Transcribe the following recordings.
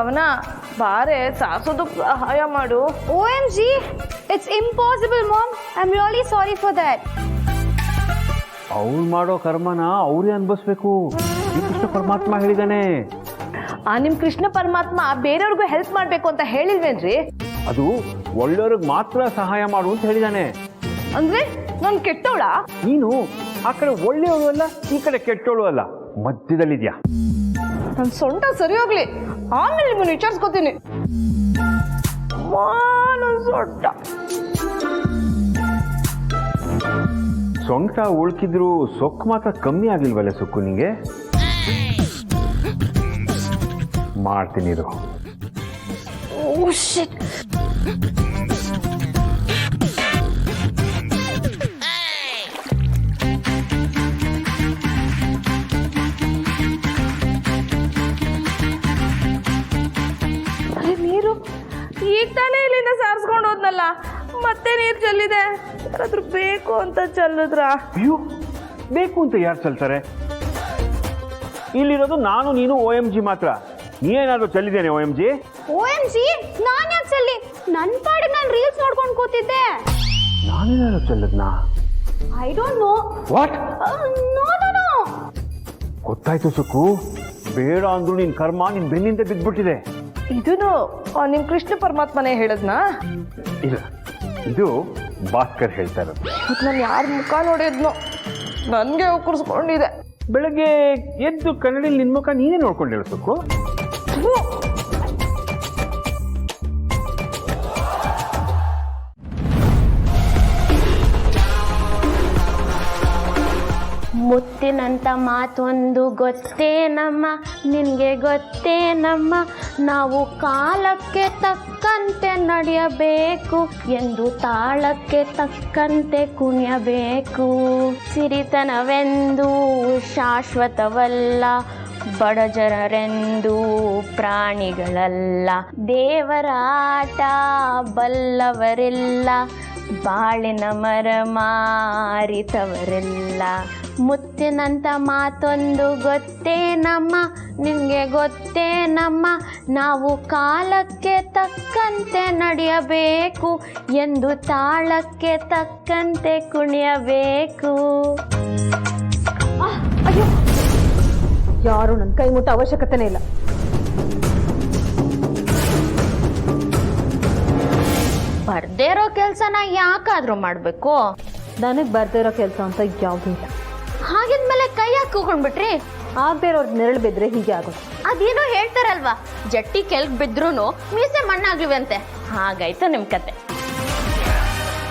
ಕವನ ಬಾರೆ ಸಾರ್ಸೋದಕ್ಕೆ ಸಹಾಯ ಮಾಡು. OMG, it's impossible, Mom. I'm really sorry for that. ಅವ್ರು ಮಾಡೋ ಕರ್ಮನ ಅವ್ರೇ ಅನ್ಭವಿಸ್ಬೇಕು. ಈ ಕೃಷ್ಣ ಪರಮಾತ್ಮ ಹೇಳಿದಾನೆ. ನಿಮ್ ಕೃಷ್ಣ ಪರಮಾತ್ಮ ಬೇರೆಯವ್ರಿಗೂ ಹೆಲ್ಪ್ ಮಾಡ್ಬೇಕು ಅಂತ ಹೇಳಿಲ್ವೇನ್ರಿ? ಅದು ಒಳ್ಳೆಯವ್ರಿಗೆ ಮಾತ್ರ ಸಹಾಯ ಮಾಡು ಅಂತ ಹೇಳಿದಾನೆ. ಅಂದ್ರೆ ನಾನ್ ಕೆಟ್ಟವಳ? ನೀನು ಆ ಕಡೆ ಒಳ್ಳೆಯವಳು ಅಲ್ಲ, ಈ ಕಡೆ ಕೆಟ್ಟವಳು ಅಲ್ಲ, ಮಧ್ಯದಲ್ಲಿದ್ಯಾ. ನನ್ ಸೊಂಟ ಸರಿ ಹೋಗ್ಲಿ, ಆಮೇಲೆ ನಿಮ್ಮನ್ನು ವಿಚಾರಿಸ್ಕೊತೀನಿ. ಸೊಂಟ ಸೊಂಟ ಉಳ್ಕಿದ್ರು ಸೊಕ್ಕು ಮಾತ್ರ ಕಮ್ಮಿ ಆಗ್ಲಿಲ್ವಲ್ಲ ಸೊಕ್ಕು ನಿಂಗೆ? ಮಾಡ್ತೀನಿ ಇದು. ನೀರು ಈಗ ತಾನೇ ಇಲ್ಲಿಂದ ಸಾರಿಸ್ಕೊಂಡು ಹೋದ್ನಲ್ಲ, ಮತ್ತೆ ನೀರು ಚೆಲ್ಲಿದೆ. ಯಾರಾದ್ರೂ ಬೇಕು ಅಂತ ಚೆಲ್ಲಿದ್ರ? ಅಯ್ಯೋ, ಬೇಕು ಅಂತ ಯಾರು ಚೆಲ್ತಾರೆ? ಇಲ್ಲಿರೋದು ನಾನು ನೀನು OMG ಮಾತ್ರ. ನೀನೇನಾದ್ರೂ ಚೆಲ್ಲಿದ್ದೇನೆ OMG? OMG, ನಾನ್ ಯಾಕೆ ಚೆಲ್ಲಿ? ನನ್ನ ಪಾಡಿಗೆ ನಾನು ರೀಲ್ಸ್ ನೋಡ್ಕೊಂಡು ಕೂತಿದ್ದೆ. ನಾನೇನಾದ್ರು ಚೆಲ್ಲದ್ನಾ? I don't know. What? No no no. ಗೊತ್ತಾಯ್ತು ಸುಕ್ಕು, ಬೇಡ ಅಂದ್ರು ನಿನ್ ಕರ್ಮ ನಿನ್ ಬೆನ್ನಿಂದ ಬಿದ್ದ್ಬಿಟ್ಟಿದೆ. ಇದನ್ನು ನಿಮ್ ಕೃಷ್ಣ ಪರಮಾತ್ಮನೇ ಹೇಳದ್ನಾ? ಇಲ್ಲ, ಇದು ಭಾಸ್ಕರ್ ಹೇಳ್ತಾ ಇರೋದು. ನಾನು ಯಾರ ಮುಖ ನೋಡಿದ್ನೋ ನನ್ಗೆ ಕುರ್ಸ್ಕೊಂಡಿದೆ. ಬೆಳಗ್ಗೆ ಎದ್ದು ಕನ್ನಡಿ ನಿನ್ ಮುಖ ನೀನೇ ನೋಡ್ಕೊಂಡಿಲ್ಲ ಸುಕ್ಕು. ಮುತ್ತಿನಂತ ಮಾತೊಂದು ಗೊತ್ತೇನಮ್ಮ, ನಿನಗೆ ಗೊತ್ತೇನಮ್ಮ, ನಾವು ಕಾಲಕ್ಕೆ ತಕ್ಕಂತೆ ನಡೆಯಬೇಕು ಎಂದು ತಾಳಕ್ಕೆ ತಕ್ಕಂತೆ ಕುಣಿಯಬೇಕು. ಸಿರಿತನವೆಂದು ಶಾಶ್ವತವಲ್ಲ, ಬಡಜನರೆಂದು ಪ್ರಾಣಿಗಳಲ್ಲ, ದೇವರ ಆಟ ಬಲ್ಲವರಿಲ್ಲ, ಬಾಳಿನ ಮರಮ ಅರಿತವರಿಲ್ಲ. ಮುತ್ತಿನಂತ ಮಾತೊಂದು ಗೊತ್ತೇನಮ್ಮ, ನಿನಗೆ ಗೊತ್ತೇನಮ್ಮ, ನಾವು ಕಾಲಕ್ಕೆ ತಕ್ಕಂತೆ ನಡೆಯಬೇಕು ಎಂದು ತಾಳಕ್ಕೆ ತಕ್ಕಂತೆ ಕುಣಿಯಬೇಕು. ಅಯ್ಯೋ, ಯಾರು ನನ್ನ ಕೈ ಮುಟ್ಟ ಅವಶ್ಯಕತೆನೇ ಇಲ್ಲ. ಬರ್ದೇ ಇರೋ ಕೆಲ್ಸನ ಯಾಕಾದ್ರೂ ಮಾಡ್ಬೇಕು? ನನಗ್ ಬರ್ದೇ ಇರೋ ಕೆಲಸ ಅಂತ ಯಾವ್ದು ಇಲ್ಲ. ಹಾಗಿದ್ಮೇಲೆ ಕೈ ಹಾಕೊಂಡ್ಬಿಟ್ರಿ? ಆಗದೆ ಇರೋರ್ ನೆರಳು ಬಿದ್ರೆ ಹೀಗೆ ಆಗೋದು. ಅದೇನೋ ಹೇಳ್ತಾರಲ್ವಾ, ಜಟ್ಟಿ ಕೆಲ್ಗ್ ಬಿದ್ರೂನು ಮೀಸೆ ಮಣ್ಣಾಗ್ಲಿವಂತೆ, ಹಾಗಾಯ್ತು ನಿಮ್ ಕತೆ.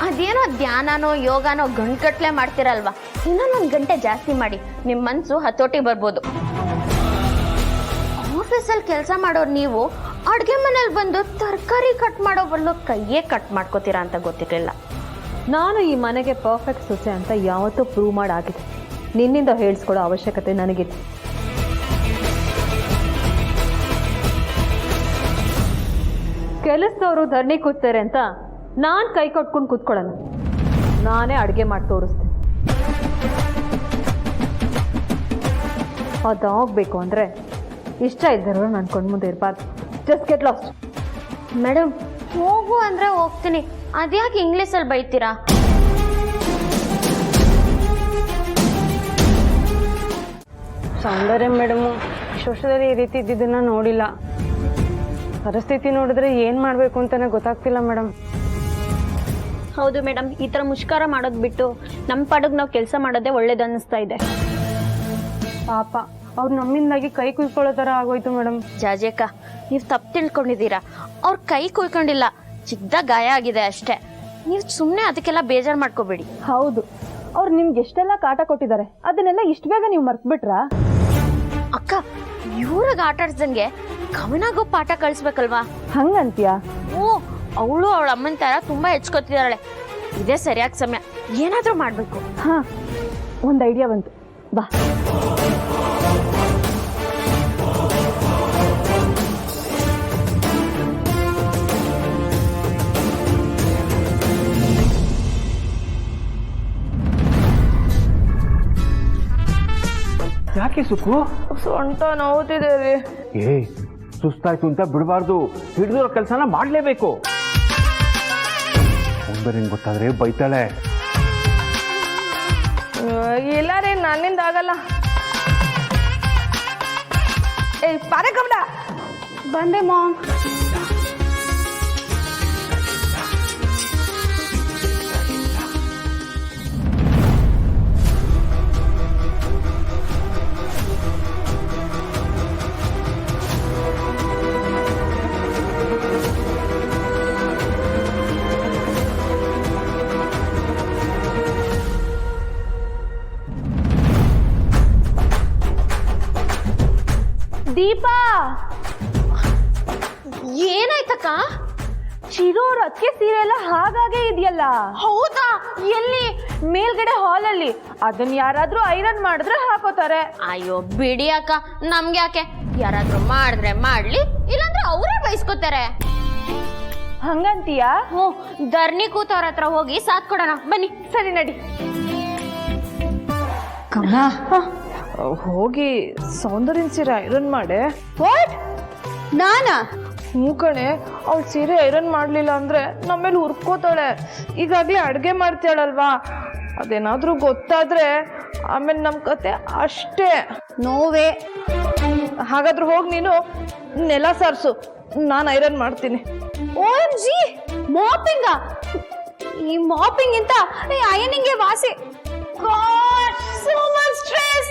ಅದೇನೋ ಧ್ಯಾನನೋ ಯೋಗನೋ ಗಂಟುಗಟ್ಲೆ ಮಾಡ್ತಿರಲ್ವಾ, ಇನ್ನೊಂದು ಗಂಟೆ ಜಾಸ್ತಿ ಮಾಡಿ ನಿಮ್ ಮನ್ಸು ಹತೋಟಿ ಬರ್ಬೋದು. ಆಫೀಸಲ್ಲಿ ಕೆಲಸ ಮಾಡೋರು ನೀವು ಅಡ್ಗೆ ಮನೇಲಿ ಬಂದು ತರಕಾರಿ ಕಟ್ ಮಾಡೋ ಬದಲು ಕೈಯೇ ಕಟ್ ಮಾಡ್ಕೋತೀರಾ ಅಂತ ಗೊತ್ತಿರಲಿಲ್ಲ. ನಾನು ಈ ಮನೆಗೆ ಪರ್ಫೆಕ್ಟ್ ಸೊಸೆ ಅಂತ ಯಾವತ್ತೂ ಪ್ರೂವ್ ಮಾಡಾಗಿದೆ. ನಿನ್ನಿಂದ ಹೇಳಿಸ್ಕೊಡೋ ಅವಶ್ಯಕತೆ ನನಗಿದೆ. ಕೆಲಸದವರು ಧರಣಿ ಕೂತ್ತಾರೆ ಅಂತ ನಾನು ಕೈ ಕಟ್ಕೊಂಡು ಕೂತ್ಕೊಳ್ಳಲ್ಲ, ನಾನೇ ಅಡುಗೆ ಮಾಡಿ ತೋರಿಸ್ತೀನಿ. ಅದಾಗಬೇಕು ಅಂದರೆ ಇಷ್ಟ ಇದ್ದರು ನನ್ನ ಕಣ್ಮುಂದೆ ಇರಬಾರ್ದು. Just get lost. ಮೇಡಮ್, ಹೋಗು ಅಂದ್ರೆ ಹೋಗ್ತೀನಿ, ಅದ್ಯಾಕೆ ಇಂಗ್ಲೀಷಲ್ಲಿ ಬೈತೀರಾ? ಸೌಂದರ್ಯ ಮೇಡಮು ಇಷ್ಟು ವರ್ಷದಲ್ಲಿ ಈ ರೀತಿ ಇದ್ದಿದ್ದನ್ನ ನೋಡಿಲ್ಲ. ಪರಿಸ್ಥಿತಿ ನೋಡಿದ್ರೆ ಏನು ಮಾಡಬೇಕು ಅಂತಾನೆ ಗೊತ್ತಾಗ್ತಿಲ್ಲ ಮೇಡಮ್. ಹೌದು ಮೇಡಮ್, ಈ ಥರ ಮುಷ್ಕಾರ ಮಾಡೋದು ಬಿಟ್ಟು ನಮ್ಮ ಪಾಡಿಗೆ ನಾವು ಕೆಲಸ ಮಾಡೋದೇ ಒಳ್ಳೇದು ಅನ್ನಿಸ್ತಾ ಇದೆ. ಪಾಪ ಅವ್ರು ನಮ್ಮಿಂದಾಗಿ ಕೈ ಕುಯ್ಕೊಳ್ಳೋ ಥರ ಆಗೋಯ್ತು ಮೇಡಮ್. ಜಾಜೇಕ, ನೀವು ತಪ್ಪು ತಿಳ್ಕೊಂಡಿದ್ದೀರಾ. ಅವ್ರ ಕೈ ಕುಯ್ಕೊಂಡಿಲ್ಲ, ಚಿಕ್ಕದಾಗ ಗಾಯ ಆಗಿದೆ ಅಷ್ಟೇ. ನೀವು ಸುಮ್ಮನೆ ಅದಕ್ಕೆಲ್ಲ ಬೇಜಾರು ಮಾಡ್ಕೋಬೇಡಿ. ಹೌದು, ಅವ್ರು ನಿಮ್ಗೆ ಎಷ್ಟೆಲ್ಲ ಕಾಟ ಕೊಟ್ಟಿದ್ದಾರೆ, ಅದನ್ನೆಲ್ಲ ಇಷ್ಟು ಬೇಗ ನೀವು ಮರ್ತ್ಬಿಟ್ರಾ? ಅಕ್ಕ, ಇವ್ರಿಗೆ ಆಟ ಆಡ್ಸಂಗೆ ಕವನಾಗೂ ಪಾಠ ಕಳಿಸ್ಬೇಕಲ್ವಾ? ಹಂಗಂತೀಯಾ? ಓ, ಅವಳು ಅವಳ ಅಮ್ಮನ ತರ ತುಂಬಾ ಹೆಚ್ಕೋತಿದ್ದಾಳೆ. ಇದೇ ಸರಿಯಾದ ಸಮಯ, ಏನಾದ್ರೂ ಮಾಡ್ಬೇಕು. ಹಾ, ಒಂದು ಐಡಿಯಾ ಬಂತು, ಬಾ. ಯಾಕೆ ಸುಕ್ಕು? ಸೊಂಟ ನೋವುತ್ತಿದೆ ರೀ. ಏ, ಸುಸ್ತಾಯ್ತು ಅಂತ ಬಿಡಬಾರ್ದು, ಹಿಡಿದಿರೋ ಕೆಲಸನ ಮಾಡಲೇಬೇಕು. ಸೌಂದರ್ಯ ಗೊತ್ತಾದ್ರೆ ಬೈತಾಳೆ. ಇಲ್ಲ ರೀ, ನನ್ನಿಂದ ಆಗಲ್ಲ. ಏಯ್ ಪಾರೆ ಕಮಲ, ಬಂದೆ ಮಾಮ್. ದೀಪಾ, ಏನಾಯ್ತಕ್ಕ? ಚಿರೋ ಅವ್ರ ಅದಕ್ಕೆ ಸೀರೆ ಎಲ್ಲ ಹಾಗಾಗೆ ಇದೆಯಲ್ಲ. ಹೌದಾ? ಎಲ್ಲಿ? ಮೇಲ್ಗಡೆ ಹಾಲಲ್ಲಿ. ಅದನ್ನ ಯಾರಾದ್ರೂ ಐರನ್ ಮಾಡಿದ್ರೆ ಹಾಕೋತಾರೆ. ಅಯ್ಯೋ ಬಿಡಿ ಅಕ್ಕ, ನಮ್ಗೆ ಯಾಕೆ? ಯಾರಾದ್ರೂ ಮಾಡಿದ್ರೆ ಮಾಡ್ಲಿ, ಇಲ್ಲಾಂದ್ರೆ ಅವರೇ ಬಯಸ್ಕೋತಾರೆ. ಹಂಗಂತೀಯಾ? ಹ್ಞೂ, ಧರ್ನಿ ಕೂತವ್ರ ಹತ್ರ ಹೋಗಿ ಸಾಥ್ ಕೊಡೋಣ ಬನ್ನಿ. ಸರಿ ನಡಿ. ಕಮಲ, ಹೋಗಿ ಸೌಂದರ್ಯನ ಸೀರೆ ಐರನ್ ಮಾಡೆ. ವಾಟ್? ನಾನಾ? ಹ್ಞೂ ಕಣೆ, ಅವಳು ಸೀರೆ ಐರನ್ ಮಾಡ್ಲಿಲ್ಲ ಅಂದ್ರೆ ನಮ್ಮೇಲೆ ಹುರ್ಕೋತಾಳೆ. ಈಗಾಗ್ಲೇ ಅಡ್ಗೆ ಮಾಡ್ತಾಳಲ್ವಾ, ಅದೇನಾದ್ರೂ ಗೊತ್ತಾದ್ರೆ ಆಮೇಲೆ ನಮ್ ಕತೆ ಅಷ್ಟೇ. ನೋವೇ. ಹಾಗಾದ್ರೆ ಹೋಗಿ ನೀನು ನೆಲ ಸಾರಿಸು, ನಾನು ಐರನ್ ಮಾಡ್ತೀನಿ. OMG, mapping? ಈ ಮಾಪಿಂಗ್ ಇಂತ ಅಯನಿಂಗ್ಗೆ ವಾಸಿ. God, so much stress.